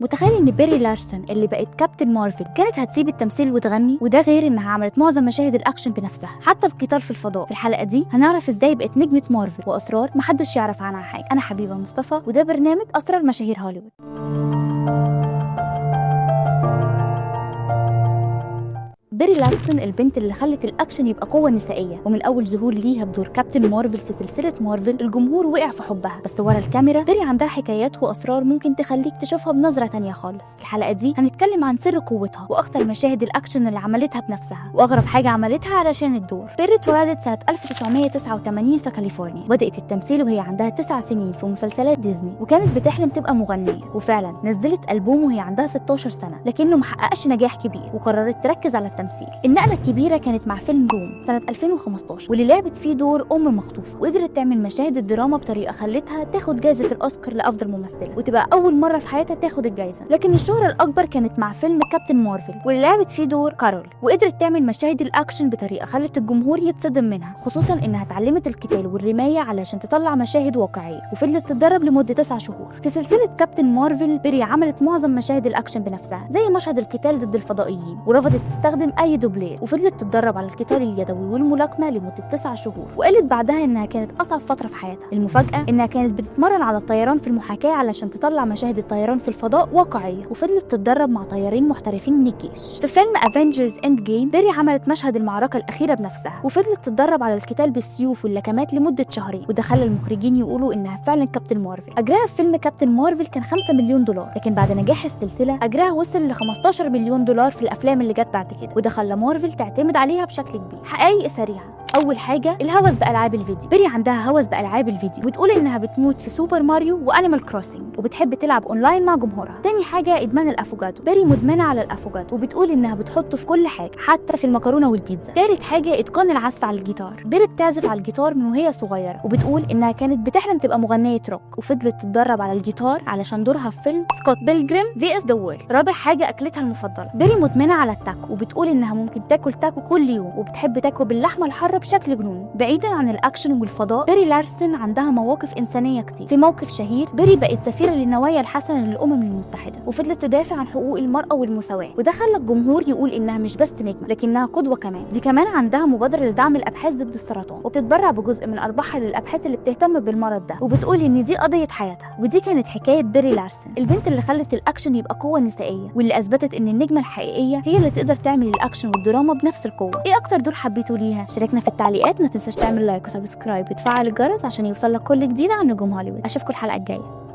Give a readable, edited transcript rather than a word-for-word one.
متخيل ان بيري لارسون اللي بقت كابتن مارفل كانت هتسيب التمثيل وتغني؟ وده غير انها عملت معظم مشاهد الاكشن بنفسها، حتى القتال في الفضاء. في الحلقه دي هنعرف ازاي بقت نجمه مارفل واسرار محدش يعرف عنها حاجه. انا حبيبه مصطفى وده برنامج اسرار مشاهير هوليوود. بيري لارسون البنت اللي خلت الاكشن يبقى قوه نسائيه، ومن اول ظهور ليها بدور كابتن مارفل في سلسله مارفل الجمهور وقع في حبها. بس ورا الكاميرا بيري عندها حكايات واسرار ممكن تخليك تشوفها بنظره تانية خالص. في الحلقه دي هنتكلم عن سر قوتها واخطر مشاهد الاكشن اللي عملتها بنفسها واغرب حاجه عملتها علشان الدور. بيري اتولدت سنه 1989 في كاليفورنيا. بدات التمثيل وهي عندها 9 سنين في مسلسلات ديزني، وكانت بتحلم تبقى مغنيه، وفعلا نزلت البوم وهي عندها 16 سنه، لكنه محققش نجاح كبير وقررت تركز على التمثيل. النقله الكبيره كانت مع فيلم روم سنه 2015، واللي لعبت فيه دور مخطوفه، وقدرت تعمل مشاهد الدراما بطريقه خلتها تاخد جائزه الاوسكار لافضل ممثله، وتبقى اول مره في حياتها تاخد الجائزه. لكن الشهره الاكبر كانت مع فيلم كابتن مارفل، واللي لعبت فيه دور كارول، وقدرت تعمل مشاهد الاكشن بطريقه خلت الجمهور يتصدم منها، خصوصا انها اتعلمت القتال والرمايه علشان تطلع مشاهد واقعيه، وفضلت تتدرب لمده 9 شهور. في سلسله كابتن مارفل بيري عملت معظم مشاهد الاكشن بنفسها، زي مشهد القتال ضد الفضائيين، ورفضت تستخدم اي دوبلير، وفضلت تتدرب على القتال اليدوي والملاكمه لمده 9 شهور. وقالت بعدها انها كانت اصعب فتره في حياتها. المفاجاه انها كانت بتتمرن على الطيران في المحاكاه علشان تطلع مشاهد الطيران في الفضاء واقعيه، وفضلت تتدرب مع طيارين محترفين من الجيش. في فيلم افنجرز اند جيم بيري عملت مشهد المعركه الاخيره بنفسها، وفضلت تتدرب على القتال بالسيوف واللكمات لمده شهرين، وده خلى المخرجين يقولوا انها فعلا كابتن مارفل. اجرها في فيلم كابتن مارفل كان 5 مليون دولار، لكن بعد نجاح السلسله اجرها وصل ل 15 مليون دولار في الافلام اللي جت بعد كده، وده خلى مارفل تعتمد عليها بشكل كبير. حقائق سريعه. اول حاجه الهوس بالعاب الفيديو. بيري عندها هوس بالعاب الفيديو، وبتقول انها بتموت في سوبر ماريو وانيمال كروسنج، وبتحب تلعب اونلاين مع جمهورها. تاني حاجه ادمان الافوكادو. بيري مدمنه على الافوكادو، وبتقول انها بتحطه في كل حاجه حتى في المكرونه والبيتزا. تالت حاجه اتقان العزف على الجيتار. بيري بتعزف على الجيتار من وهي صغيره، وبتقول انها كانت بتحلم تبقى مغنيه روك، وفضلت تتدرب على الجيتار علشان دورها في فيلم سكوت بيلجريم في اس ذا وورلد. رابع حاجه اكلتها المفضله. بيري مدمنه على التاكو، وبتقول انها ممكن تاكل تاكو كل يوم، وبتحب تاكل باللحمه الحاره بشكل جنوني. بعيدا عن الاكشن والفضاء، بيري لارسون عندها مواقف انسانيه كتير. في موقف شهير بيري بقت سفيره للنوايا الحسنه للامم المتحده، وفضلت تدافع عن حقوق المراه والمساواه، وده خلى الجمهور يقول انها مش بس نجمه لكنها قدوه كمان. دي كمان عندها مبادره لدعم الابحاث ضد السرطان، وبتتبرع بجزء من ارباحها للابحاث اللي بتهتم بالمرض ده، وبتقول ان دي قضيه حياتها. ودي كانت حكايه بيري لارسون، البنت اللي خلت الاكشن يبقى قوه نسائيه، واللي اثبتت ان النجمه الحقيقيه هي اللي تقدر تعمل الاكشن والدراما بنفس القوه. ايه اكتر دور حبيتوا ليها؟ شاركنا في التعليقات، ما تنساش تعمل لايك وسبسكرايب وتفعل الجرس عشان يوصلك كل جديد عن نجوم هوليوود. اشوفكم الحلقه الجايه.